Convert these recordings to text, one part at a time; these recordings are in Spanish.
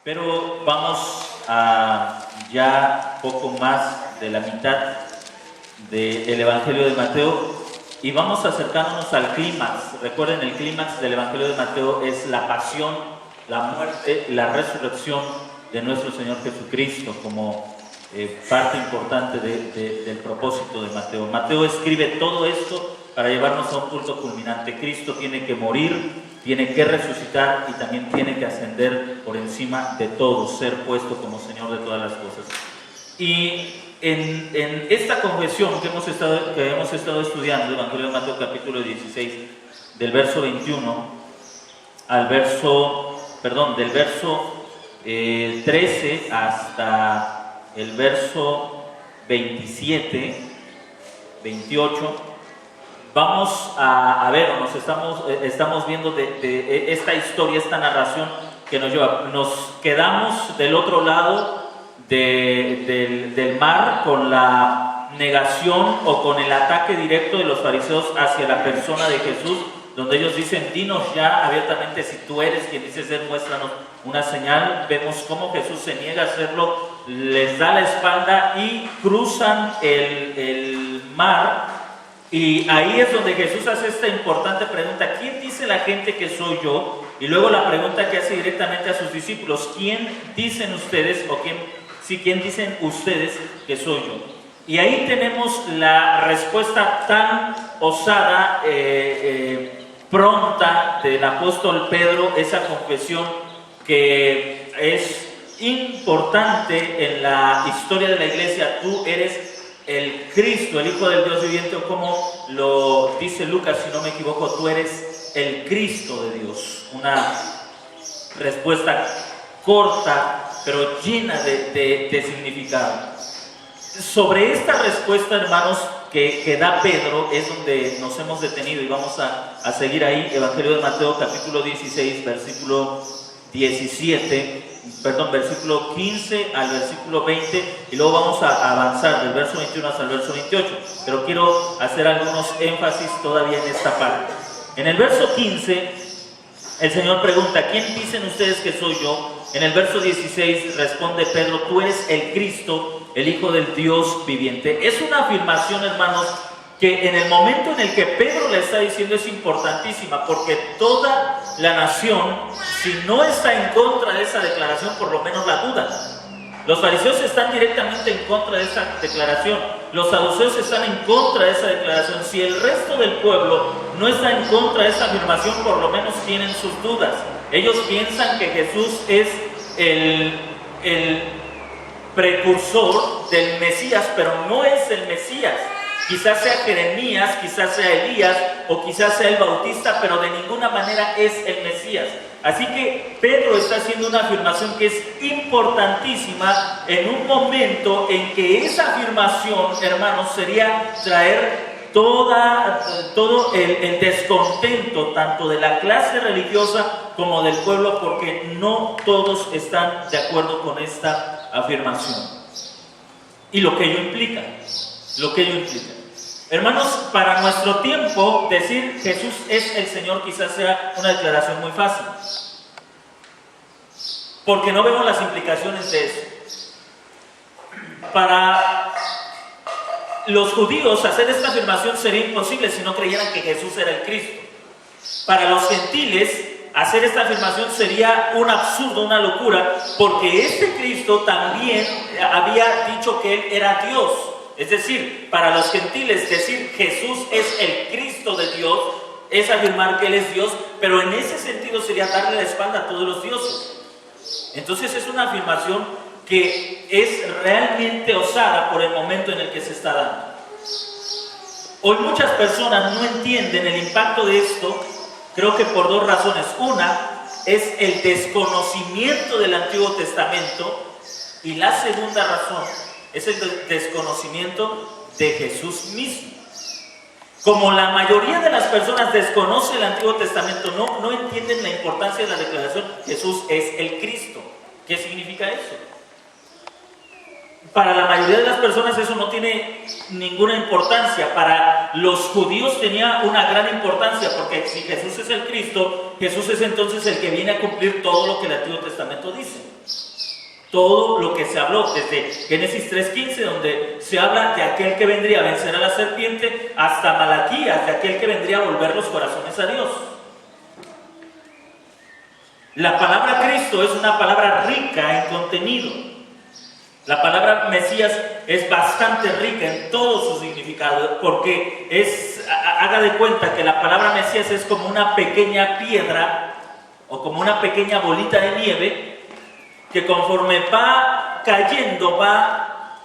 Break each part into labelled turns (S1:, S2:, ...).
S1: Pero vamos a ya poco más de la mitad del Evangelio de Mateo y vamos acercándonos al clímax. Recuerden, el clímax del Evangelio de Mateo es la pasión, la muerte, la resurrección de nuestro Señor Jesucristo como parte importante del propósito de Mateo. Mateo escribe todo esto para llevarnos a un punto culminante. Cristo tiene que morir, tiene que resucitar y también tiene que ascender por encima de todo, ser puesto como Señor de todas las cosas. Y en esta confesión que hemos estado estudiando, el Evangelio de Mateo capítulo 16, del verso 21 al del verso 13 hasta el verso 27, 28, vamos a ver, estamos viendo de esta historia, esta narración que nos lleva. Nos quedamos del otro lado del mar con la negación o con el ataque directo de los fariseos hacia la persona de Jesús, donde ellos dicen: dinos ya abiertamente si tú eres quien dices ser, muéstranos una señal. Vemos cómo Jesús se niega a hacerlo, les da la espalda y cruzan el mar. Y ahí es donde Jesús hace esta importante pregunta: ¿quién dice la gente que soy yo? Y luego la pregunta que hace directamente a sus discípulos: ¿quién dicen ustedes quién dicen ustedes que soy yo? Y ahí tenemos la respuesta tan osada, pronta del apóstol Pedro, esa confesión que es importante en la historia de la iglesia: tú eres el Cristo, el Hijo del Dios viviente, o como lo dice Lucas, si no me equivoco, tú eres el Cristo de Dios. Una respuesta corta, pero llena de significado. Sobre esta respuesta, hermanos, que da Pedro, es donde nos hemos detenido y vamos a seguir ahí. Evangelio de Mateo, capítulo 16, versículo 15 al versículo 20, y luego vamos a avanzar del verso 21 hasta el verso 28, pero quiero hacer algunos énfasis todavía en esta parte. En el verso 15, el Señor pregunta: ¿quién dicen ustedes que soy yo? En el verso 16 responde Pedro: tú eres el Cristo, el Hijo del Dios viviente. Es una afirmación, hermanos, que en el momento en el que Pedro le está diciendo es importantísima, porque toda la nación, si no está en contra de esa declaración, por lo menos la duda. Los fariseos están directamente en contra de esa declaración, los saduceos están en contra de esa declaración. Si el resto del pueblo no está en contra de esa afirmación, por lo menos tienen sus dudas. Ellos piensan que Jesús es el precursor del Mesías, pero no es el Mesías. Quizás sea Jeremías, quizás sea Elías o quizás sea el Bautista, pero de ninguna manera es el Mesías. Así que Pedro está haciendo una afirmación que es importantísima en un momento en que esa afirmación, hermanos, sería traer todo el descontento tanto de la clase religiosa como del pueblo, porque no todos están de acuerdo con esta afirmación y lo que ello implica. Hermanos, para nuestro tiempo, decir Jesús es el Señor quizás sea una declaración muy fácil, porque no vemos las implicaciones de eso. Para los judíos, hacer esta afirmación sería imposible si no creyeran que Jesús era el Cristo. Para los gentiles, hacer esta afirmación sería un absurdo, una locura, porque este Cristo también había dicho que Él era Dios. Es decir, para los gentiles decir Jesús es el Cristo de Dios es afirmar que Él es Dios, pero en ese sentido sería darle la espalda a todos los dioses. Entonces es una afirmación que es realmente osada por el momento en el que se está dando. Hoy muchas personas no entienden el impacto de esto, creo que por dos razones. Una es el desconocimiento del Antiguo Testamento, y la segunda razón es el desconocimiento de Jesús mismo. Como la mayoría de las personas desconocen el Antiguo Testamento, no entienden la importancia de la declaración Jesús es el Cristo. ¿Qué significa eso? Para la mayoría de las personas eso no tiene ninguna importancia. Para los judíos tenía una gran importancia, porque si Jesús es el Cristo, Jesús es entonces el que viene a cumplir todo lo que el Antiguo Testamento dice. Todo lo que se habló desde Génesis 3:15, donde se habla de aquel que vendría a vencer a la serpiente, hasta Malaquías, de aquel que vendría a volver los corazones a Dios. La palabra Cristo es una palabra rica en contenido. La palabra Mesías es bastante rica en todo su significado, porque haga de cuenta que la palabra Mesías es como una pequeña piedra o como una pequeña bolita de nieve que conforme va cayendo va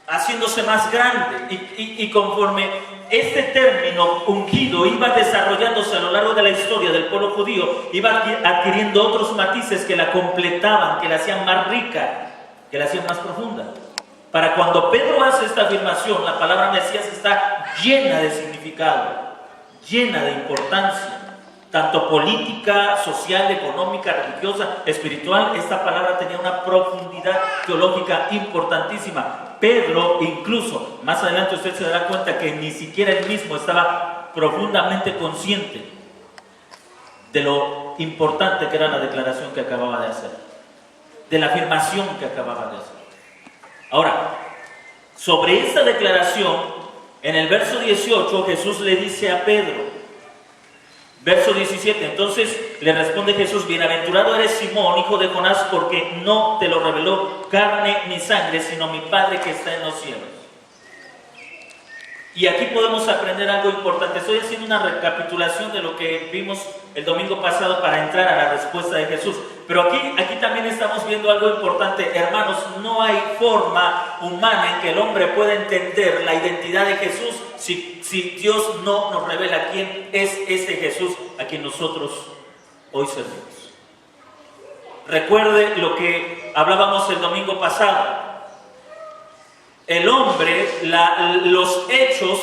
S1: haciéndose más grande y conforme este término ungido iba desarrollándose a lo largo de la historia del pueblo judío, iba adquiriendo otros matices que la completaban, que la hacían más rica, que la hacían más profunda. Para cuando Pedro hace esta afirmación, la palabra Mesías está llena de significado, llena de importancia, tanto política, social, económica, religiosa, espiritual. Esta palabra tenía una profundidad teológica importantísima. Pedro, incluso, más adelante usted se dará cuenta que ni siquiera él mismo estaba profundamente consciente de lo importante que era la declaración que acababa de hacer, de la afirmación que acababa de hacer. Ahora, sobre esta declaración, en el verso 18, Jesús le dice a Pedro, verso 17, entonces le responde Jesús: bienaventurado eres Simón, hijo de Jonás, porque no te lo reveló carne ni sangre, sino mi Padre que está en los cielos. Y aquí podemos aprender algo importante. Estoy haciendo una recapitulación de lo que vimos el domingo pasado para entrar a la respuesta de Jesús. Pero aquí también estamos viendo algo importante. Hermanos, no hay forma humana en que el hombre pueda entender la identidad de Jesús si Dios no nos revela quién es ese Jesús a quien nosotros hoy servimos. Recuerde lo que hablábamos el domingo pasado. El hombre, los hechos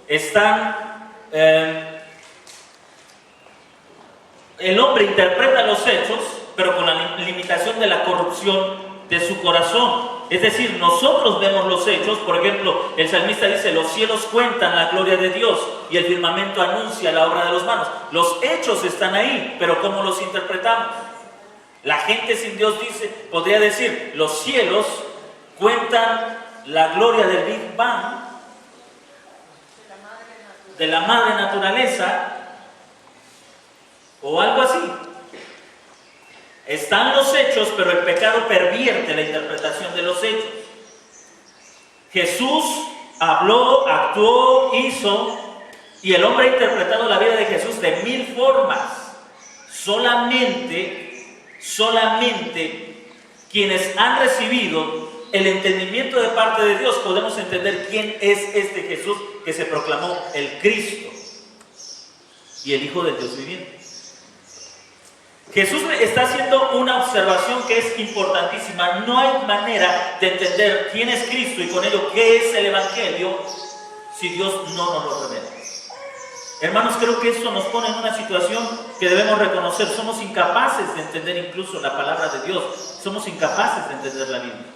S1: están... el hombre interpreta los hechos, pero con la limitación de la corrupción de su corazón. Es decir, nosotros vemos los hechos. Por ejemplo, el salmista dice: los cielos cuentan la gloria de Dios y el firmamento anuncia la obra de las manos. Los hechos están ahí, pero ¿cómo los interpretamos? La gente sin Dios podría decir: los cielos cuentan la gloria del Big Bang, de la madre naturaleza, o algo así. Están los hechos, pero el pecado pervierte la interpretación de los hechos. Jesús habló, actuó, hizo, y el hombre ha interpretado la vida de Jesús de 1000 formas. Solamente quienes han recibido el entendimiento de parte de Dios podemos entender quién es este Jesús que se proclamó el Cristo y el Hijo del Dios viviente. Jesús está haciendo una observación que es importantísima. No hay manera de entender quién es Cristo y con ello qué es el Evangelio si Dios no nos lo revela. Hermanos, creo que esto nos pone en una situación que debemos reconocer. Somos incapaces de entender incluso la palabra de Dios. Somos incapaces de entender la Biblia.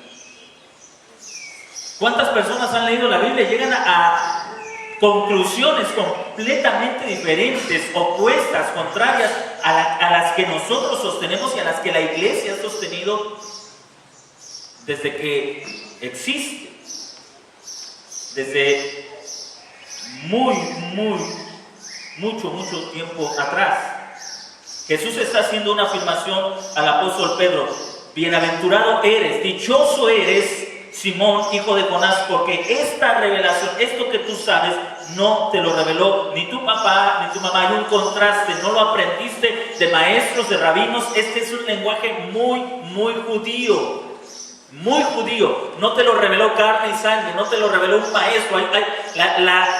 S1: ¿Cuántas personas han leído la Biblia y llegan a conclusiones completamente diferentes, opuestas, contrarias a las que nosotros sostenemos y a las que la iglesia ha sostenido desde que existe, desde mucho tiempo atrás? Jesús está haciendo una afirmación al apóstol Pedro: bienaventurado eres, dichoso eres, Simón, hijo de Jonás, porque esta revelación, esto que tú sabes, no te lo reveló ni tu papá ni tu mamá. Hay un contraste, no lo aprendiste de maestros, de rabinos. Este es un lenguaje muy judío. Muy judío. No te lo reveló carne y sangre, no te lo reveló un maestro.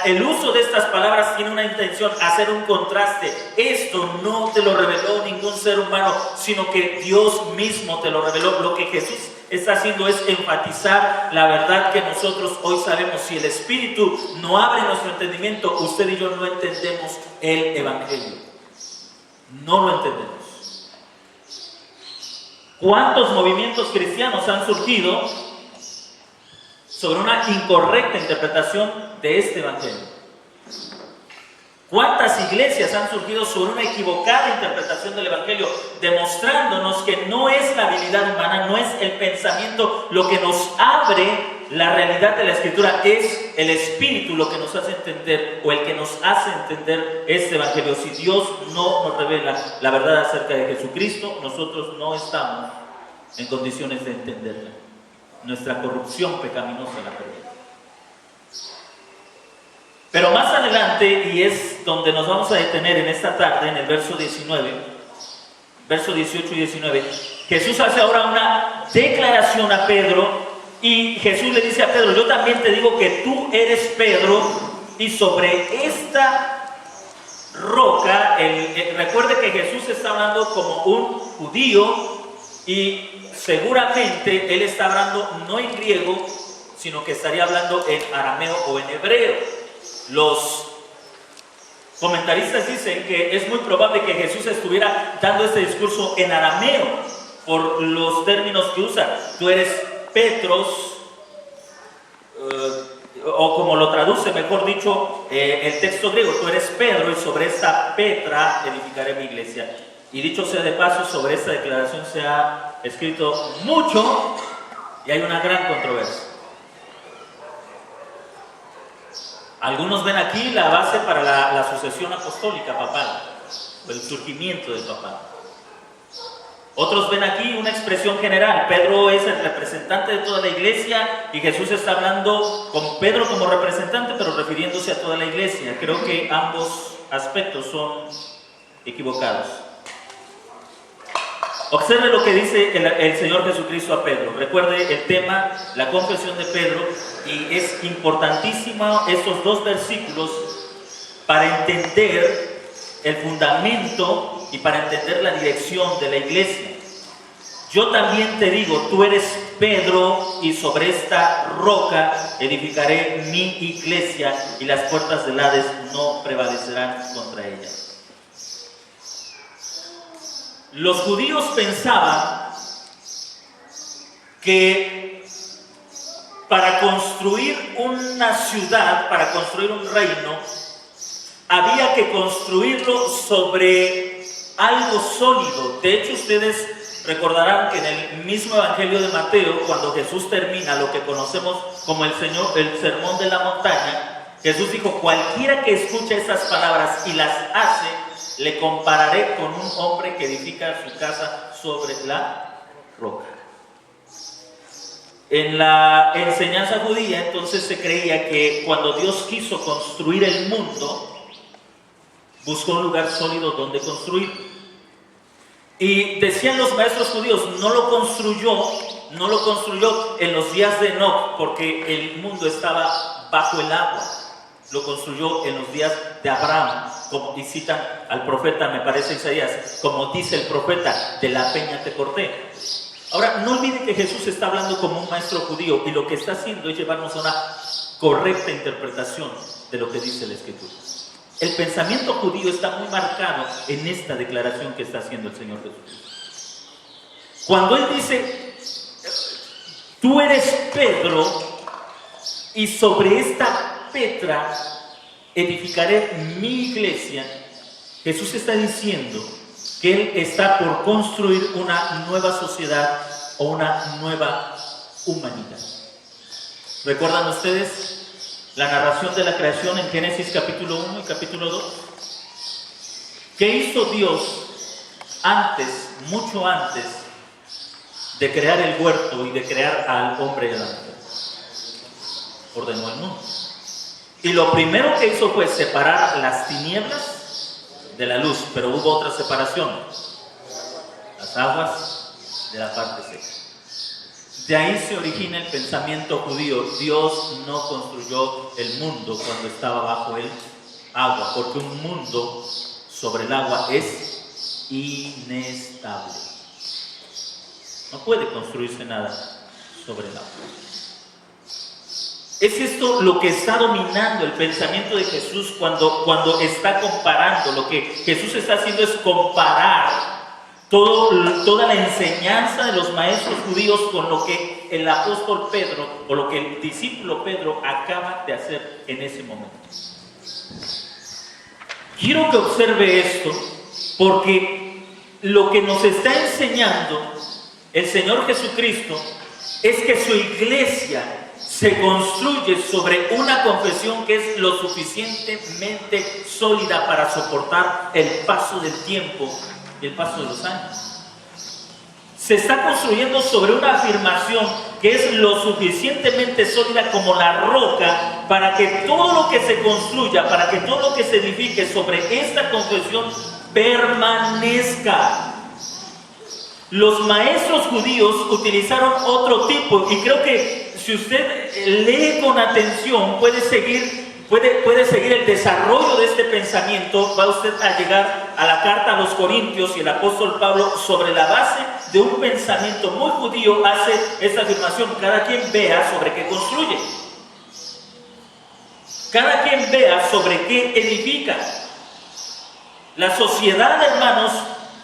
S1: El uso de estas palabras tiene una intención: hacer un contraste. Esto no te lo reveló ningún ser humano, sino que Dios mismo te lo reveló. Lo que Jesús está haciendo es enfatizar la verdad que nosotros hoy sabemos. Si el Espíritu no abre nuestro entendimiento, usted y yo no entendemos el Evangelio. No lo entendemos. ¿Cuántos movimientos cristianos han surgido sobre una incorrecta interpretación de este Evangelio? ¿Cuántas iglesias han surgido sobre una equivocada interpretación del Evangelio, demostrándonos que no es la habilidad humana, no es el pensamiento lo que nos abre la realidad de la Escritura, es el Espíritu lo que nos hace entender, o el que nos hace entender este Evangelio? Si Dios no nos revela la verdad acerca de Jesucristo, nosotros no estamos en condiciones de entenderla. Nuestra corrupción pecaminosa la perdemos. Pero más adelante, y es donde nos vamos a detener en esta tarde, en el verso 19, verso 18 y 19, Jesús hace ahora una declaración a Pedro, y Jesús le dice a Pedro: yo también te digo que tú eres Pedro, y sobre esta roca, recuerde que Jesús está hablando como un judío, y seguramente él está hablando no en griego, sino que estaría hablando en arameo o en hebreo. Los comentaristas dicen que es muy probable que Jesús estuviera dando este discurso en arameo por los términos que usa. Tú eres Petros, o como lo traduce, mejor dicho, el texto griego: tú eres Pedro, y sobre esta Petra edificaré mi iglesia. Y dicho sea de paso, sobre esta declaración se ha escrito mucho y hay una gran controversia. Algunos ven aquí la base para la sucesión apostólica papal, o el surgimiento del papado. Otros ven aquí una expresión general. Pedro es el representante de toda la iglesia, y Jesús está hablando con Pedro como representante, pero refiriéndose a toda la iglesia. Creo que ambos aspectos son equivocados. Observe lo que dice el Señor Jesucristo a Pedro. Recuerde el tema, la confesión de Pedro, y es importantísimo estos dos versículos para entender el fundamento y para entender la dirección de la iglesia. Yo también te digo, tú eres Pedro, y sobre esta roca edificaré mi iglesia, y las puertas del Hades no prevalecerán contra ella. Los judíos pensaban que para construir una ciudad, para construir un reino, había que construirlo sobre algo sólido. De hecho, ustedes recordarán que en el mismo Evangelio de Mateo, cuando Jesús termina lo que conocemos como el Sermón de la Montaña, Jesús dijo: cualquiera que escuche estas palabras y las hace, le compararé con un hombre que edifica su casa sobre la roca. En la enseñanza judía, entonces, se creía que cuando Dios quiso construir el mundo, buscó un lugar sólido donde construir. Y decían los maestros judíos: no lo construyó en los días de Enoc, porque el mundo estaba bajo el agua. Lo construyó en los días de Abraham, y citan al profeta, me parece Isaías, como dice el profeta: de la peña te corté. Ahora, no olviden que Jesús está hablando como un maestro judío, y lo que está haciendo es llevarnos a una correcta interpretación de lo que dice la Escritura. El pensamiento judío está muy marcado en esta declaración que está haciendo el Señor Jesús. Cuando Él dice: tú eres Pedro, y sobre esta Petra edificaré mi iglesia, Jesús está diciendo que Él está por construir una nueva sociedad o una nueva humanidad. ¿Recuerdan ustedes la narración de la creación en Génesis capítulo 1 y capítulo 2? ¿Qué hizo Dios antes, mucho antes de crear el huerto y de crear al hombre y a la mujer? Ordenó el mundo. Y lo primero que hizo fue separar las tinieblas de la luz, pero hubo otra separación: las aguas de la parte seca. De ahí se origina el pensamiento judío: Dios no construyó el mundo cuando estaba bajo el agua, porque un mundo sobre el agua es inestable. No puede construirse nada sobre el agua. Es esto lo que está dominando el pensamiento de Jesús cuando está comparando. Lo que Jesús está haciendo es comparar toda la enseñanza de los maestros judíos con lo que el apóstol Pedro, o lo que el discípulo Pedro acaba de hacer en ese momento. Quiero que observe esto, porque lo que nos está enseñando el Señor Jesucristo es que su iglesia se construye sobre una confesión que es lo suficientemente sólida para soportar el paso del tiempo y el paso de los años. Se está construyendo sobre una afirmación que es lo suficientemente sólida como la roca para que todo lo que se construya, para que todo lo que se edifique sobre esta confesión permanezca. Los maestros judíos utilizaron otro tipo, y creo que si usted lee con atención puede seguir el desarrollo de este pensamiento. Va usted a llegar a la carta a los Corintios, y el apóstol Pablo, sobre la base de un pensamiento muy judío, hace esta afirmación: cada quien vea sobre qué construye, cada quien vea sobre qué edifica. La sociedad, hermanos,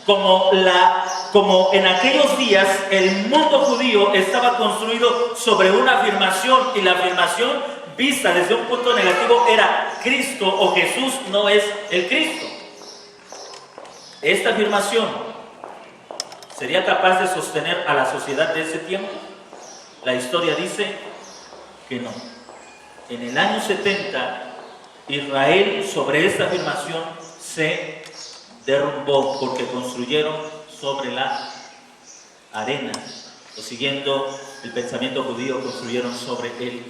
S1: como en aquellos días el mundo judío estaba construido sobre una afirmación, y la afirmación vista desde un punto negativo era: Cristo o Jesús no es el Cristo. Esta afirmación ¿sería capaz de sostener a la sociedad de ese tiempo? La historia dice que no. En el año 70, Israel, sobre esta afirmación, se derrumbó porque construyeron sobre la arena, o siguiendo el pensamiento judío, construyeron sobre el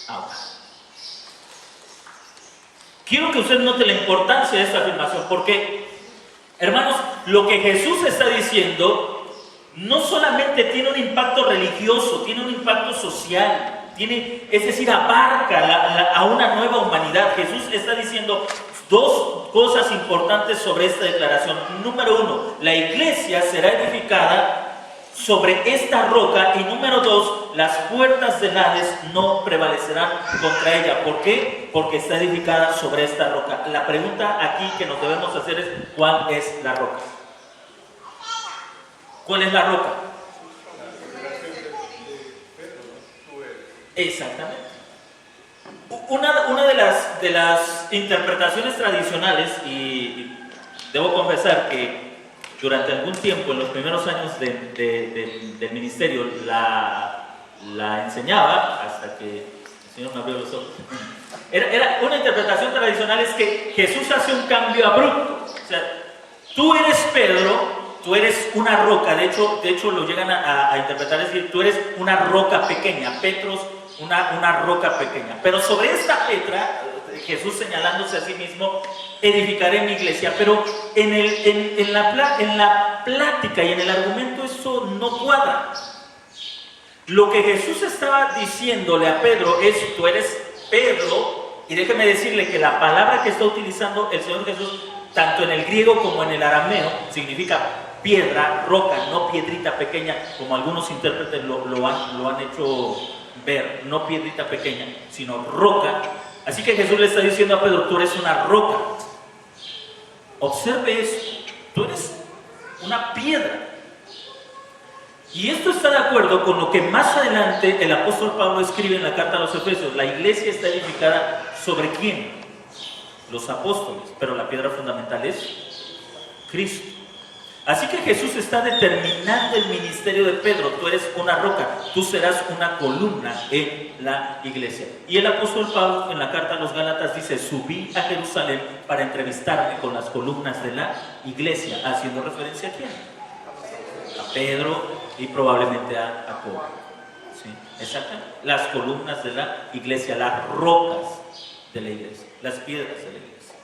S1: agua. Quiero que usted note la importancia de esta afirmación, porque, hermanos, lo que Jesús está diciendo no solamente tiene un impacto religioso, tiene un impacto social, es decir, abarca a una nueva humanidad. Jesús está diciendo dos cosas importantes sobre esta declaración. Número uno, la iglesia será edificada sobre esta roca, y número dos, las puertas del Hades no prevalecerán contra ella. ¿Por qué? Porque está edificada sobre esta roca. La pregunta aquí que nos debemos hacer es: ¿cuál es la roca? ¿Cuál es la roca? Exactamente. Una de las interpretaciones tradicionales, y debo confesar que durante algún tiempo, en los primeros años del ministerio, la enseñaba, hasta que el Señor me abrió los ojos. Era una interpretación tradicional, es que Jesús hace un cambio abrupto. O sea, tú eres Pedro, tú eres una roca. De hecho lo llegan a interpretar, es decir, tú eres una roca pequeña. Petros, una roca pequeña. Pero sobre esta Petra, Jesús señalándose a sí mismo: edificaré mi iglesia. Pero en la plática y en el argumento eso no cuadra. Lo que Jesús estaba diciéndole a Pedro es: tú eres Pedro, y déjeme decirle que la palabra que está utilizando el Señor Jesús, tanto en el griego como en el arameo, significa piedra, roca, no piedrita pequeña, como algunos intérpretes lo han hecho ver, no piedrita pequeña, sino roca. Así que Jesús le está diciendo a Pedro: tú eres una roca. Observe eso, tú eres una piedra. Y esto está de acuerdo con lo que más adelante el apóstol Pablo escribe en la carta a los Efesios. La iglesia está edificada ¿sobre quién? Los apóstoles, pero la piedra fundamental es Cristo. Así que Jesús está determinando el ministerio de Pedro: tú eres una roca, tú serás una columna en la iglesia. Y el apóstol Pablo en la carta a los Gálatas dice: subí a Jerusalén para entrevistarme con las columnas de la iglesia, haciendo referencia a quién? A Pedro y probablemente a Jacobo. ¿Sí? Exactamente. Las columnas de la iglesia, las rocas de la iglesia, las piedras de la iglesia.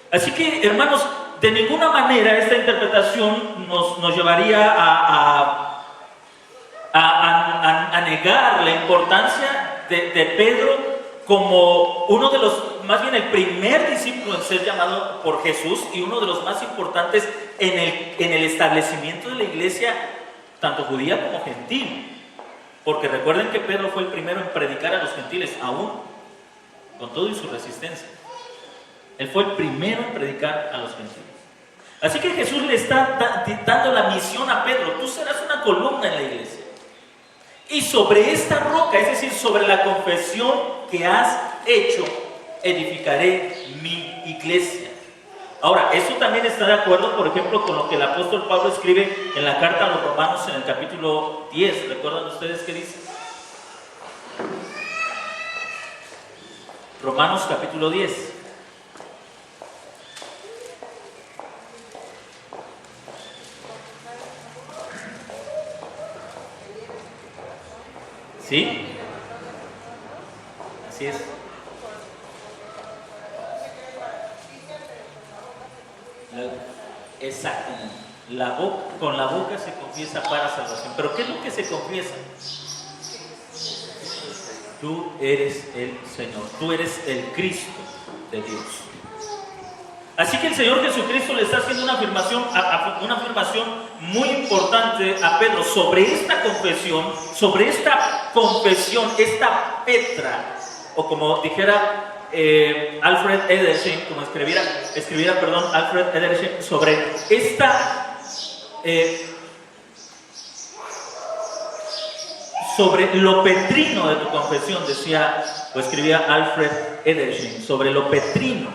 S1: Así que, hermanos, de ninguna manera esta interpretación nos llevaría a negar la importancia de Pedro como uno de los, más bien el primer discípulo en ser llamado por Jesús, y uno de los más importantes en el establecimiento de la iglesia, tanto judía como gentil. Porque recuerden que Pedro fue el primero en predicar a los gentiles, aún con todo y su resistencia. Él fue el primero en predicar a los gentiles. Así que Jesús le está dando la misión a Pedro: tú serás una columna en la iglesia. Y sobre esta roca, es decir, sobre la confesión que has hecho, edificaré mi iglesia. Ahora, eso también está de acuerdo, por ejemplo, con lo que el apóstol Pablo escribe en la carta a los Romanos en el capítulo 10. ¿Recuerdan ustedes qué dice? Romanos capítulo 10. ¿Sí? Así es. Exactamente. Con la boca se confiesa para salvación. Pero ¿qué es lo que se confiesa? Tú eres el Señor, tú eres el Cristo de Dios. Así que el Señor Jesucristo le está haciendo una afirmación muy importante a Pedro sobre esta confesión, esta Petra, o como dijera Alfred Edersheim, como escribiera Alfred Edersheim sobre sobre lo petrino de tu confesión, decía o escribía Alfred Edersheim, sobre lo petrino,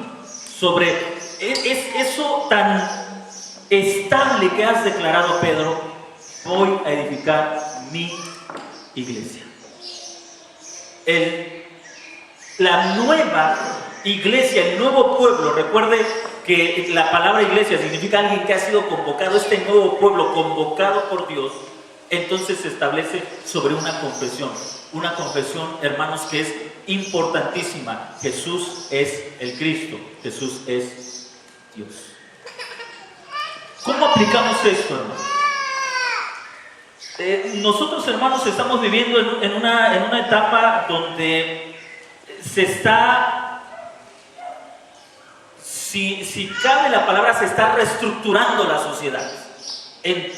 S1: sobre eso tan estable que has declarado, Pedro: voy a edificar mi iglesia. La nueva iglesia, el nuevo pueblo. Recuerde que la palabra iglesia significa alguien que ha sido convocado, este nuevo pueblo convocado por Dios. Entonces se establece sobre una confesión, hermanos, que es importantísima. Jesús es el Cristo, Jesús es Dios. ¿Cómo aplicamos esto, hermanos? Nosotros, hermanos, estamos viviendo en una etapa donde se está, si cabe la palabra, se está reestructurando la sociedad en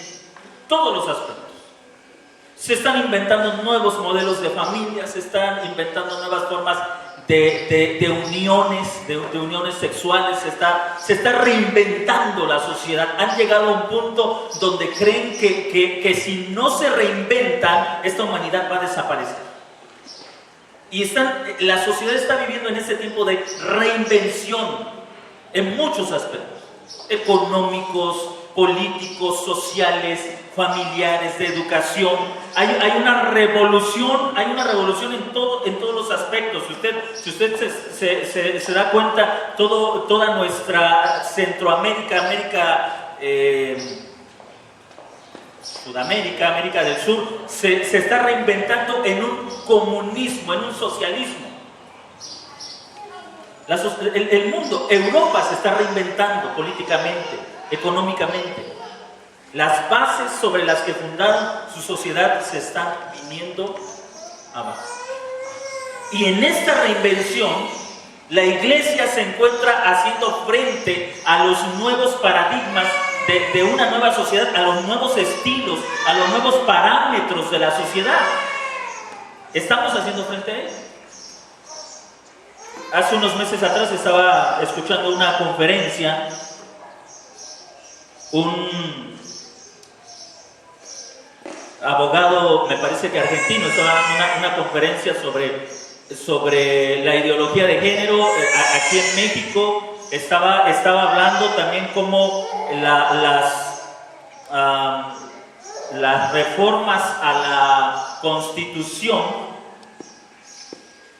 S1: todos los aspectos. Se están inventando nuevos modelos de familia, se están inventando nuevas formas de uniones sexuales, se está reinventando la sociedad. Han llegado a un punto donde creen que si no se reinventan, esta humanidad va a desaparecer. Y la sociedad está viviendo en ese tiempo de reinvención en muchos aspectos: económicos, políticos, sociales, familiares, de educación. Hay una revolución en todos los aspectos. Si usted se da cuenta, toda nuestra Centroamérica, Sudamérica, América del Sur, se está reinventando en un comunismo, en un socialismo. El mundo, Europa, se está reinventando políticamente, económicamente. Las bases sobre las que fundaron su sociedad se están viniendo abajo. Y en esta reinvención, la iglesia se encuentra haciendo frente a los nuevos paradigmas de una nueva sociedad, a los nuevos estilos, a los nuevos parámetros de la sociedad. ¿Estamos haciendo frente a ello? Hace unos meses atrás estaba escuchando una conferencia. Un abogado, me parece que argentino, estaba dando una conferencia sobre la ideología de género aquí en México. Estaba hablando también cómo las reformas a la Constitución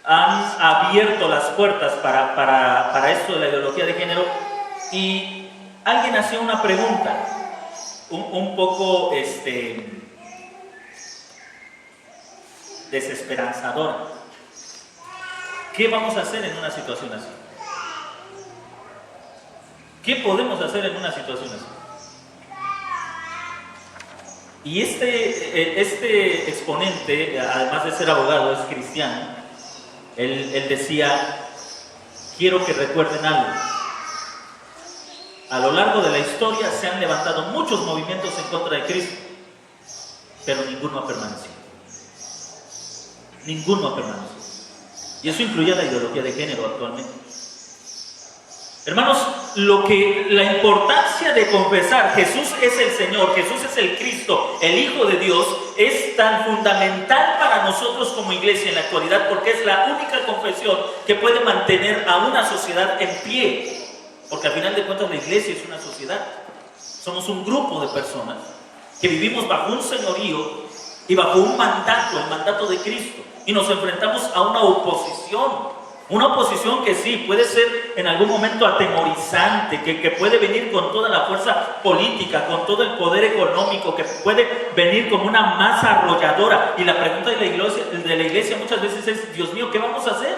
S1: han abierto las puertas para esto de la ideología de género. Y alguien hacía una pregunta un poco desesperanzadora: ¿qué vamos a hacer en una situación así? ¿Qué podemos hacer en una situación así? Y este exponente, además de ser abogado, es cristiano. Él decía: quiero que recuerden algo. A lo largo de la historia se han levantado muchos movimientos en contra de Cristo, pero ninguno ha permanecido. Ninguno ha permanecido. Y eso incluye la ideología de género actualmente. Hermanos, la importancia de confesar Jesús es el Señor, Jesús es el Cristo, el Hijo de Dios, es tan fundamental para nosotros como iglesia en la actualidad, porque es la única confesión que puede mantener a una sociedad en pie. Porque al final de cuentas la iglesia es una sociedad. Somos un grupo de personas que vivimos bajo un señorío y bajo un mandato, el mandato de Cristo. Y nos enfrentamos a una oposición que sí, puede ser en algún momento atemorizante, que puede venir con toda la fuerza política, con todo el poder económico, que puede venir como una masa arrolladora. Y la pregunta de la iglesia muchas veces es: Dios mío, ¿qué vamos a hacer?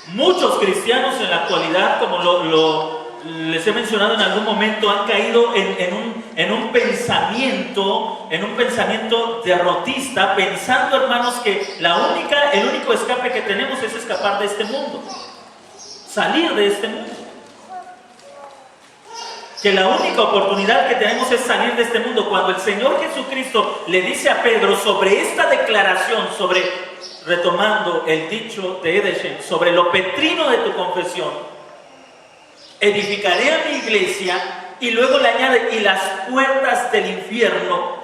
S1: Muchos cristianos en la actualidad, como les he mencionado en algún momento, han caído en un pensamiento derrotista, pensando, hermanos, que el único escape que tenemos es escapar de este mundo, salir de este mundo. Que la única oportunidad que tenemos es salir de este mundo. Cuando el Señor Jesucristo le dice a Pedro sobre esta declaración, retomando el dicho de Edeshen, sobre lo petrino de tu confesión, edificaré a mi iglesia, y luego le añade: y las puertas del infierno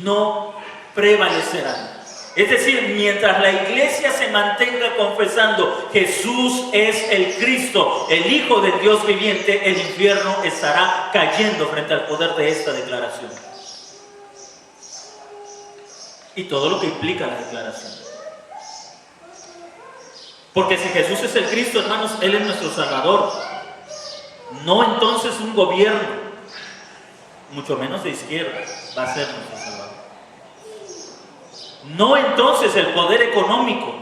S1: no prevalecerán. Es decir, mientras la iglesia se mantenga confesando Jesús es el Cristo, el Hijo del Dios viviente, el infierno estará cayendo frente al poder de esta declaración. Y todo lo que implica la declaración. Porque si Jesús es el Cristo, hermanos, Él es nuestro Salvador. No entonces un gobierno, mucho menos de izquierda, va a ser nuestro Salvador. No entonces el poder económico.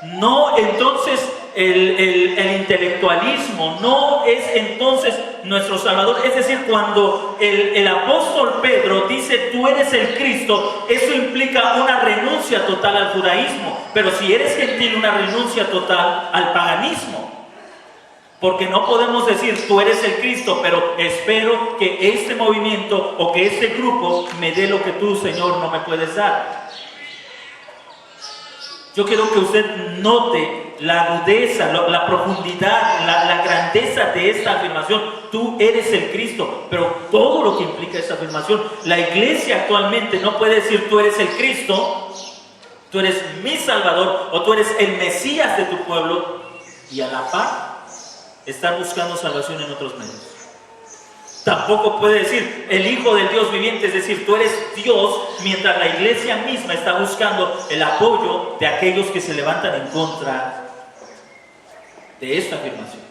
S1: No entonces el intelectualismo. No es entonces nuestro Salvador. Es decir, cuando el apóstol Pedro dice: tú eres el Cristo, eso implica una renuncia total al judaísmo. Pero si eres gentil, una renuncia total al paganismo. Porque no podemos decir: tú eres el Cristo, pero espero que este movimiento o que este grupo me dé lo que tú, Señor, no me puedes dar. Yo quiero que usted note la agudeza, la profundidad, la grandeza de esta afirmación. Tú eres el Cristo, pero todo lo que implica esta afirmación. La iglesia actualmente no puede decir: tú eres el Cristo, tú eres mi Salvador, o tú eres el Mesías de tu pueblo, y a la par estar buscando salvación en otros medios. Tampoco puede decir el Hijo del Dios viviente, es decir, tú eres Dios, mientras la iglesia misma está buscando el apoyo de aquellos que se levantan en contra de esta afirmación.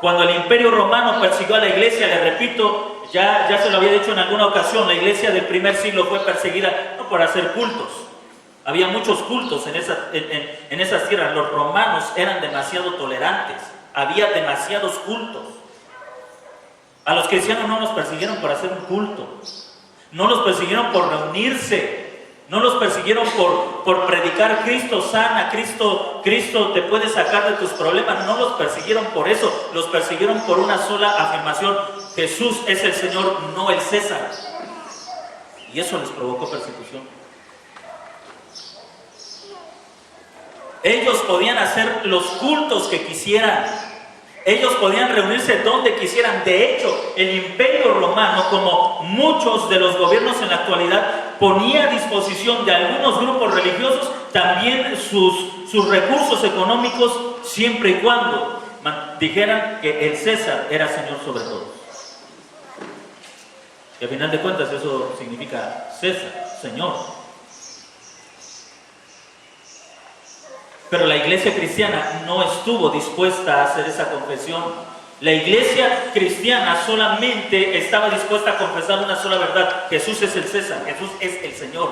S1: Cuando el Imperio Romano persiguió a la iglesia, le repito, ya se lo había dicho en alguna ocasión, la iglesia del primer siglo fue perseguida no por hacer cultos. Había muchos cultos en esas tierras. Los romanos eran demasiado tolerantes. Había demasiados cultos. A los cristianos no los persiguieron por hacer un culto. No los persiguieron por reunirse. No los persiguieron por predicar: Cristo sana, Cristo te puede sacar de tus problemas. No los persiguieron por eso. Los persiguieron por una sola afirmación: Jesús es el Señor, no el César. Y eso les provocó persecución. Ellos podían hacer los cultos que quisieran. Ellos podían reunirse donde quisieran. De hecho, el Imperio Romano, como muchos de los gobiernos en la actualidad, ponía a disposición de algunos grupos religiosos también sus recursos económicos, siempre y cuando dijeran que el César era Señor sobre todos. Y al final de cuentas eso significa César, Señor. Pero la iglesia cristiana no estuvo dispuesta a hacer esa confesión. La iglesia cristiana solamente estaba dispuesta a confesar una sola verdad: Jesús es el César, Jesús es el Señor.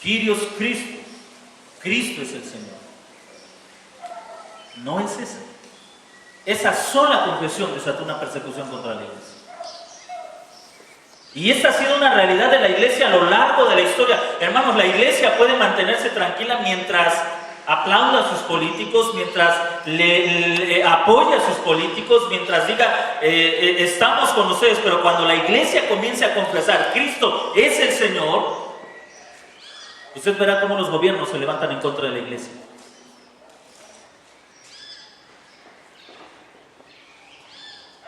S1: Kyrios Christos, Cristo es el Señor, no el César. Esa sola confesión desató una persecución contra la iglesia. Y esta ha sido una realidad de la iglesia a lo largo de la historia. Hermanos, la iglesia puede mantenerse tranquila mientras aplauda a sus políticos, mientras le apoya a sus políticos, mientras diga estamos con ustedes. Pero cuando la iglesia comience a confesar Cristo es el Señor, usted verá cómo los gobiernos se levantan en contra de la iglesia.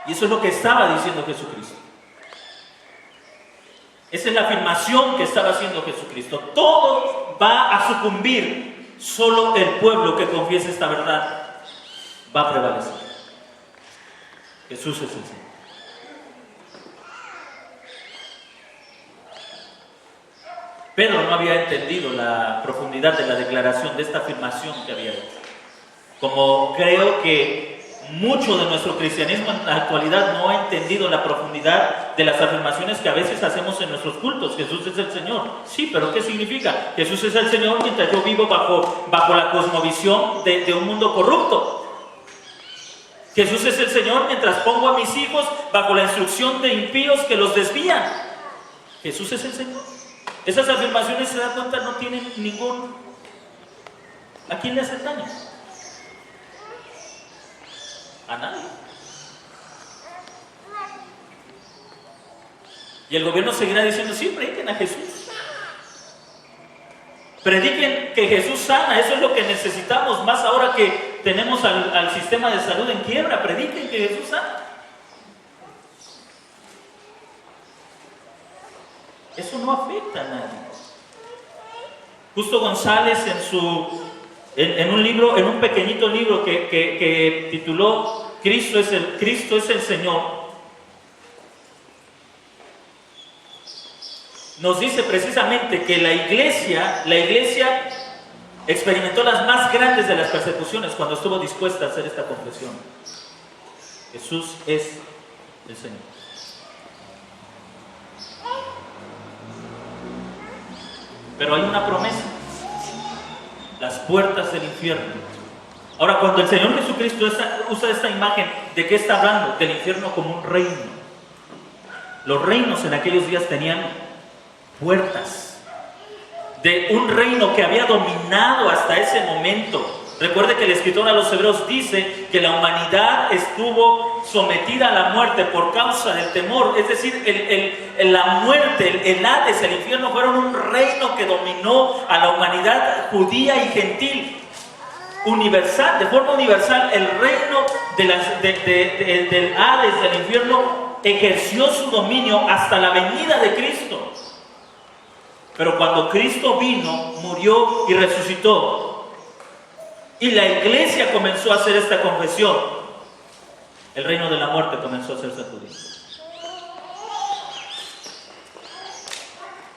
S1: Y eso es lo que estaba diciendo Jesucristo. Esa es la afirmación que estaba haciendo Jesucristo. Todo va a sucumbir Solo el pueblo que confiese esta verdad va a prevalecer. Jesús es el Señor. Pedro no había entendido la profundidad de la declaración, de esta afirmación que había hecho. Como creo que mucho de nuestro cristianismo en la actualidad no ha entendido la profundidad de las afirmaciones que a veces hacemos en nuestros cultos. Jesús es el Señor. Sí, pero ¿qué significa? Jesús es el Señor mientras yo vivo bajo la cosmovisión de un mundo corrupto. Jesús es el Señor mientras pongo a mis hijos bajo la instrucción de impíos que los desvían. Jesús es el Señor. Esas afirmaciones, se da cuenta, no tienen ningún... ¿A quién le hacen daño? A nadie. Y el gobierno seguirá diciendo, sí, prediquen a Jesús. Prediquen que Jesús sana, eso es lo que necesitamos, más ahora que tenemos al sistema de salud en quiebra. Prediquen que Jesús sana. Eso no afecta a nadie. Justo González en un libro, en un pequeñito libro que tituló Cristo es el Señor, nos dice precisamente que la iglesia experimentó las más grandes de las persecuciones cuando estuvo dispuesta a hacer esta confesión. Jesús es el Señor. Pero hay una promesa: las puertas del infierno. Ahora, cuando el Señor Jesucristo usa esta imagen, ¿de qué está hablando? Del infierno como un reino. Los reinos en aquellos días tenían puertas. De un reino que había dominado hasta ese momento. Recuerde que el escritor a los Hebreos dice que la humanidad estuvo sometida a la muerte por causa del temor. Es decir, la muerte, el Hades, el infierno fueron un reino que dominó a la humanidad judía y gentil. Universal, de forma universal, el reino del Hades, del infierno, ejerció su dominio hasta la venida de Cristo. Pero cuando Cristo vino, murió y resucitó, y la iglesia comenzó a hacer esta confesión, el reino de la muerte comenzó a ser sacudido.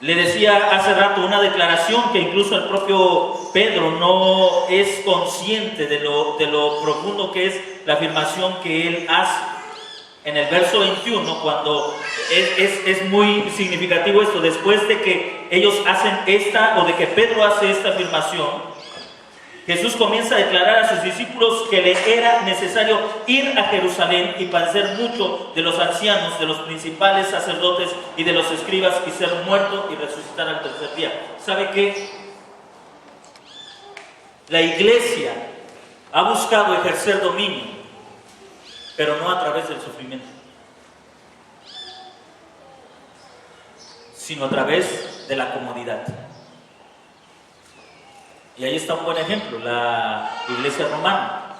S1: Le decía hace rato una declaración que incluso el propio Pedro no es consciente de lo profundo que es la afirmación que él hace. En el verso 21, cuando es muy significativo esto, después de que ellos hacen o de que Pedro hace esta afirmación, Jesús comienza a declarar a sus discípulos que le era necesario ir a Jerusalén y padecer mucho de los ancianos, de los principales sacerdotes y de los escribas, y ser muerto y resucitar al tercer día. ¿Sabe qué? La iglesia ha buscado ejercer dominio, pero no a través del sufrimiento, sino a través de la comodidad. Y ahí está un buen ejemplo, la iglesia romana.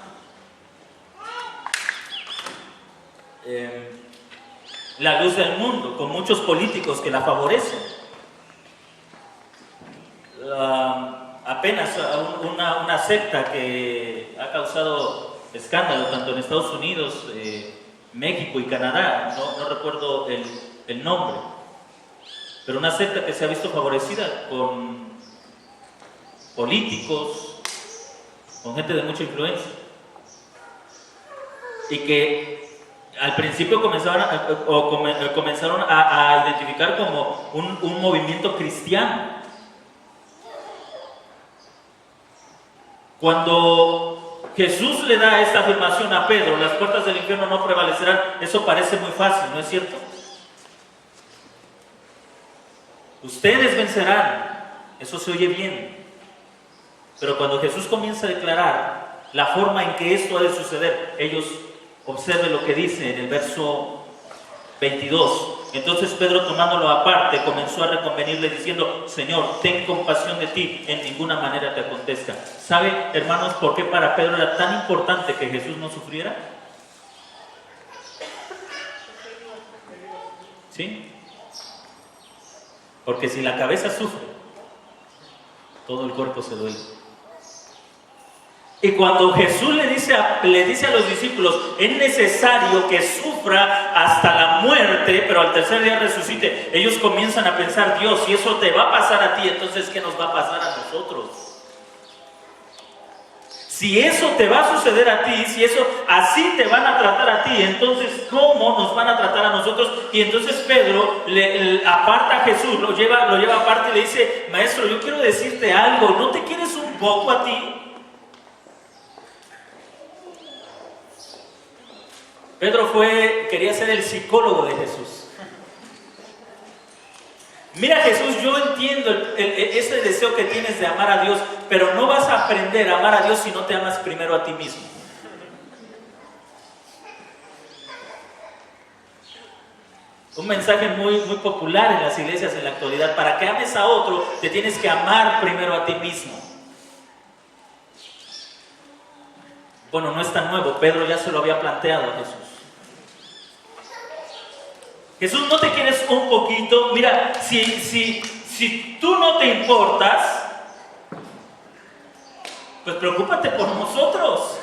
S1: La luz del mundo, con muchos políticos que la favorecen. Apenas una secta que ha causado escándalo tanto en Estados Unidos, México y Canadá, no recuerdo el nombre, pero una secta que se ha visto favorecida con políticos, con gente de mucha influencia, y que al principio comenzaron a identificar como un movimiento cristiano. Cuando Jesús le da esta afirmación a Pedro, las puertas del infierno no prevalecerán, eso parece muy fácil, ¿no es cierto? Ustedes vencerán, eso se oye bien. Pero cuando Jesús comienza a declarar la forma en que esto ha de suceder, ellos observen lo que dice en el verso 22. Entonces Pedro, tomándolo aparte, comenzó a reconvenirle diciendo: Señor, ten compasión de ti, en ninguna manera te acontezca. ¿Sabe, hermanos, por qué para Pedro era tan importante que Jesús no sufriera? ¿Sí? Porque si la cabeza sufre, todo el cuerpo se duele. Y cuando Jesús le dice a los discípulos, es necesario que sufra hasta la muerte, pero al tercer día resucite, ellos comienzan a pensar, Dios, si eso te va a pasar a ti, entonces ¿qué nos va a pasar a nosotros? Si eso te va a suceder a ti, si eso así te van a tratar a ti, entonces ¿cómo nos van a tratar a nosotros? Y entonces Pedro aparta a Jesús, lo lleva aparte y le dice, maestro, yo quiero decirte algo, ¿no te quieres un poco a ti? Pedro quería ser el psicólogo de Jesús. Mira, Jesús, yo entiendo ese deseo que tienes de amar a Dios, pero no vas a aprender a amar a Dios si no te amas primero a ti mismo. Un mensaje muy, muy popular en las iglesias en la actualidad: para que ames a otro, te tienes que amar primero a ti mismo. Bueno, no es tan nuevo, Pedro ya se lo había planteado a Jesús. Jesús, ¿no te quieres un poquito? Mira, si tú no te importas, pues preocúpate por nosotros.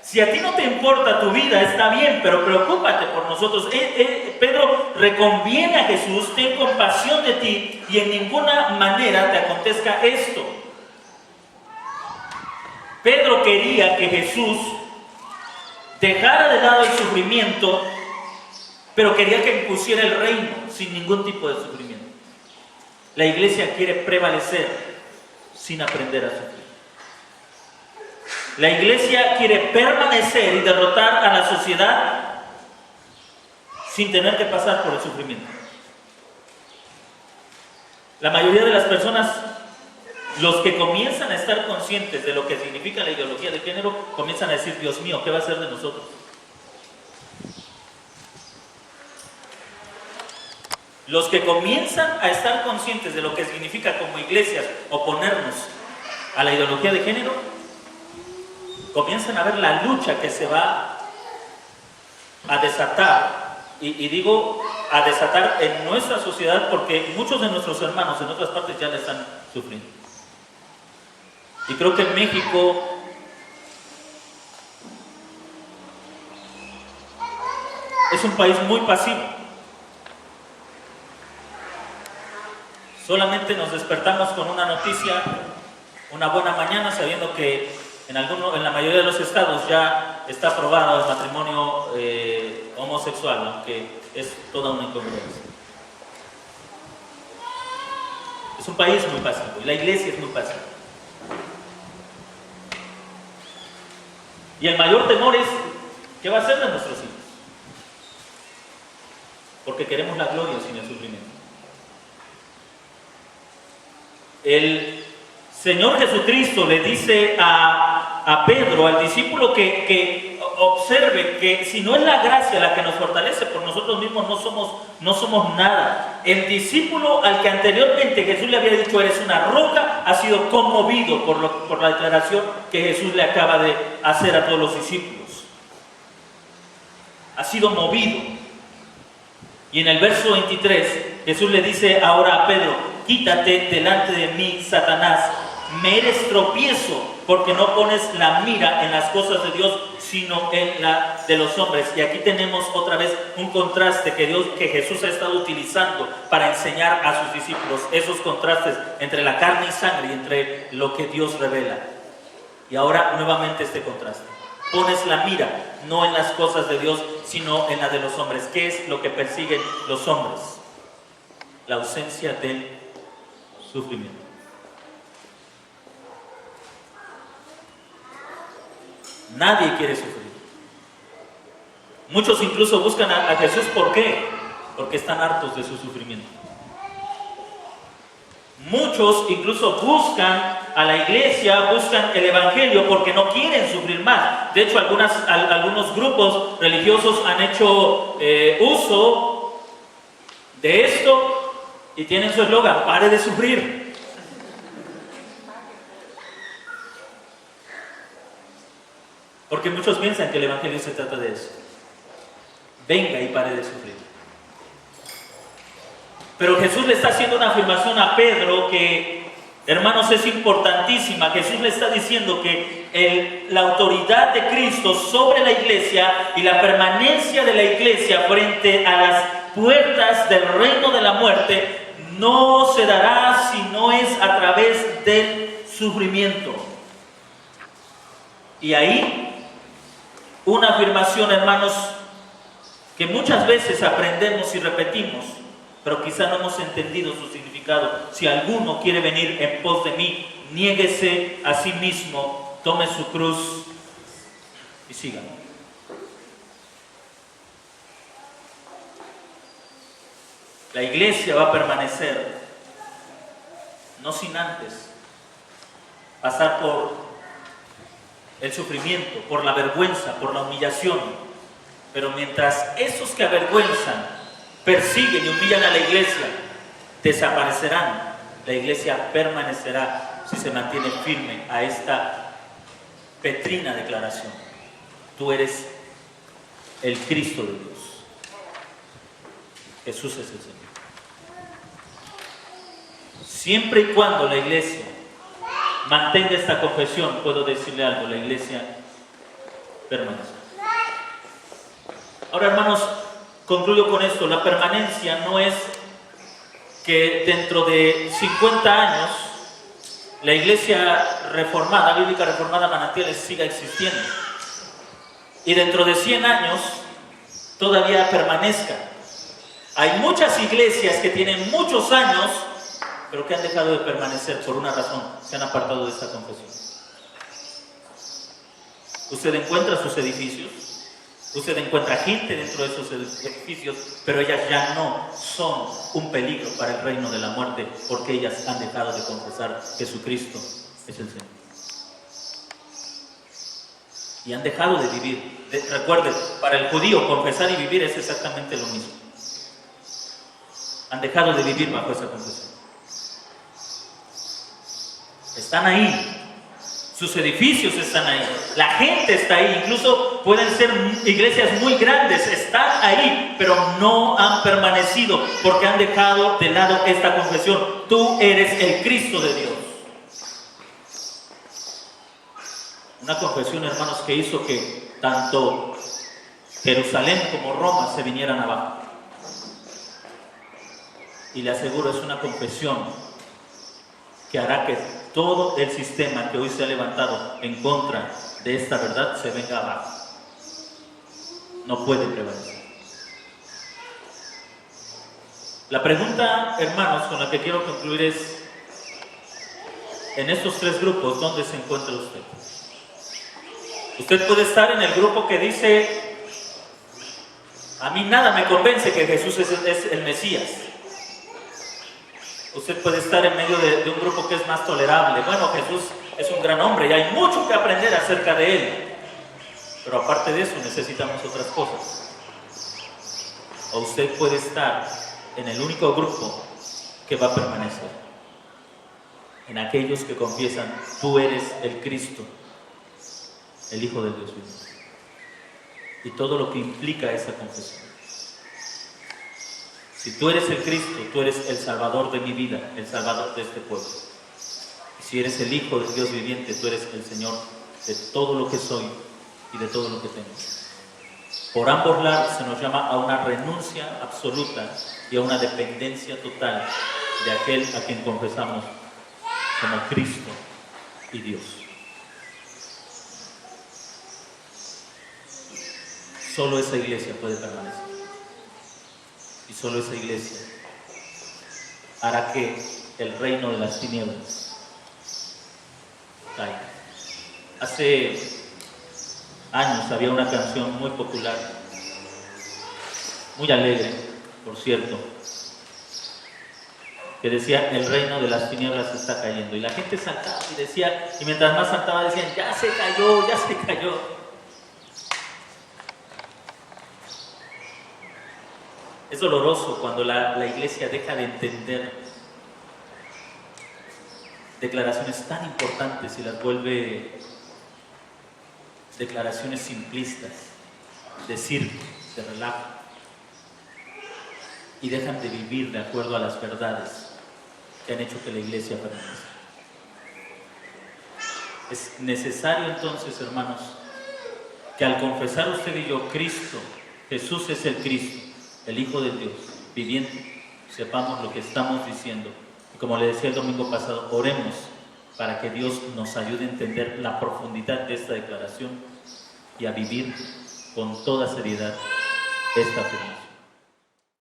S1: Si a ti no te importa tu vida, está bien, pero preocúpate por nosotros. Pedro reconviene a Jesús, ten compasión de ti y en ninguna manera te acontezca esto. Pedro quería que Jesús dejara de lado el sufrimiento, pero quería que impusiera el reino sin ningún tipo de sufrimiento. La iglesia quiere prevalecer sin aprender a sufrir. La iglesia quiere permanecer y derrotar a la sociedad sin tener que pasar por el sufrimiento. La mayoría de las personas, los que comienzan a estar conscientes de lo que significa la ideología de género, comienzan a decir, Dios mío, ¿qué va a hacer de nosotros? Los que comienzan a estar conscientes de lo que significa como iglesias oponernos a la ideología de género, comienzan a ver la lucha que se va a desatar, y digo a desatar en nuestra sociedad porque muchos de nuestros hermanos en otras partes ya la están sufriendo. Y creo que en México es un país muy pasivo. Solamente nos despertamos con una noticia, una buena mañana, sabiendo que en la mayoría de los estados ya está aprobado el matrimonio homosexual, aunque es toda una incongruencia. Es un país muy pasivo y la iglesia es muy pasiva. Y el mayor temor es, ¿qué va a hacer de nuestros hijos? Porque queremos la gloria sin el sufrimiento. El Señor Jesucristo le dice a Pedro, al discípulo, que observe que si no es la gracia la que nos fortalece, por nosotros mismos no somos nada. El discípulo al que anteriormente Jesús le había dicho, eres una roca, ha sido conmovido por la declaración que Jesús le acaba de hacer a todos los discípulos. Ha sido movido. Y en el verso 23, Jesús le dice ahora a Pedro, quítate delante de mí, Satanás, me eres tropiezo, porque no pones la mira en las cosas de Dios, sino en la de los hombres. Y aquí tenemos otra vez un contraste que Jesús ha estado utilizando para enseñar a sus discípulos, esos contrastes entre la carne y sangre y entre lo que Dios revela. Y ahora nuevamente este contraste. Pones la mira no en las cosas de Dios, sino en la de los hombres. ¿Qué es lo que persiguen los hombres? La ausencia del sufrimiento. Nadie quiere sufrir. Muchos incluso buscan a Jesús. ¿Por qué? Porque están hartos de su sufrimiento. Muchos incluso buscan a la iglesia, buscan el evangelio porque no quieren sufrir más. De hecho, algunos grupos religiosos han hecho uso de esto y tienen su eslogan, pare de sufrir. Porque muchos piensan que el evangelio se trata de eso. Venga y pare de sufrir. Pero Jesús le está haciendo una afirmación a Pedro que Hermanos, es importantísima. Jesús le está diciendo que la autoridad de Cristo sobre la iglesia y la permanencia de la iglesia frente a las puertas del reino de la muerte no se dará si no es a través del sufrimiento. Y ahí, una afirmación, hermanos, que muchas veces aprendemos y repetimos, pero quizá no hemos entendido su significado. Si alguno quiere venir en pos de mí, niéguese a sí mismo, tome su cruz y sígame. La iglesia va a permanecer, no sin antes pasar por el sufrimiento, por la vergüenza, por la humillación. Pero mientras esos que avergüenzan, persiguen y humillan a la iglesia, desaparecerán, la iglesia permanecerá si se mantiene firme a esta petrina declaración: tú eres el Cristo de Dios. Jesús es el Señor. Siempre y cuando la iglesia mantenga esta confesión, puedo decirle algo: la iglesia permanece. Ahora, hermanos, concluyo con esto. La permanencia no es que dentro de 50 años la iglesia reformada, bíblica reformada Manantiales, siga existiendo y dentro de 100 años todavía permanezca. Hay muchas iglesias que tienen muchos años, pero que han dejado de permanecer por una razón: se han apartado de esta confesión. Usted encuentra sus edificios, usted encuentra gente dentro de esos edificios, pero ellas ya no son un peligro para el reino de la muerte, porque ellas han dejado de confesar que Jesucristo es el Señor. Y han dejado de vivir. Recuerden, para el judío confesar y vivir es exactamente lo mismo. Han dejado de vivir bajo esa confesión. Están ahí. Sus edificios están ahí, la gente está ahí, incluso pueden ser iglesias muy grandes, están ahí, pero no han permanecido porque han dejado de lado esta confesión: tú eres el Cristo de Dios. Una confesión, hermanos, que hizo que tanto Jerusalén como Roma se vinieran abajo. Y le aseguro, es una confesión que hará que todo el sistema que hoy se ha levantado en contra de esta verdad se venga abajo. No puede prevalecer. La pregunta, hermanos, con la que quiero concluir es: en estos tres grupos, ¿dónde se encuentra usted? Usted puede estar en el grupo que dice: a mí nada me convence que Jesús es el Mesías. Usted puede estar en medio de un grupo que es más tolerable. Bueno, Jesús es un gran hombre y hay mucho que aprender acerca de Él. Pero aparte de eso necesitamos otras cosas. O usted puede estar en el único grupo que va a permanecer. En aquellos que confiesan: tú eres el Cristo, el Hijo del Dios vivo. Y todo lo que implica esa confesión. Si tú eres el Cristo, tú eres el Salvador de mi vida, el Salvador de este pueblo. Y si eres el Hijo del Dios viviente, tú eres el Señor de todo lo que soy y de todo lo que tengo. Por ambos lados se nos llama a una renuncia absoluta y a una dependencia total de aquel a quien confesamos como Cristo y Dios. Solo esa iglesia puede permanecer. Y solo esa iglesia hará que el reino de las tinieblas caiga. Hace años había una canción muy popular, muy alegre, por cierto, que decía: el reino de las tinieblas está cayendo. Y la gente saltaba y decía, y mientras más saltaba decían: ya se cayó, ya se cayó. Es doloroso cuando la iglesia deja de entender declaraciones tan importantes y las vuelve declaraciones simplistas, de circo, de relajo, y dejan de vivir de acuerdo a las verdades que han hecho que la iglesia permanezca. Es necesario entonces, hermanos, que al confesar usted y yo, Cristo, Jesús es el Cristo, el Hijo de Dios, viviente, sepamos lo que estamos diciendo. Y como le decía el domingo pasado, oremos para que Dios nos ayude a entender la profundidad de esta declaración y a vivir con toda seriedad esta afirmación.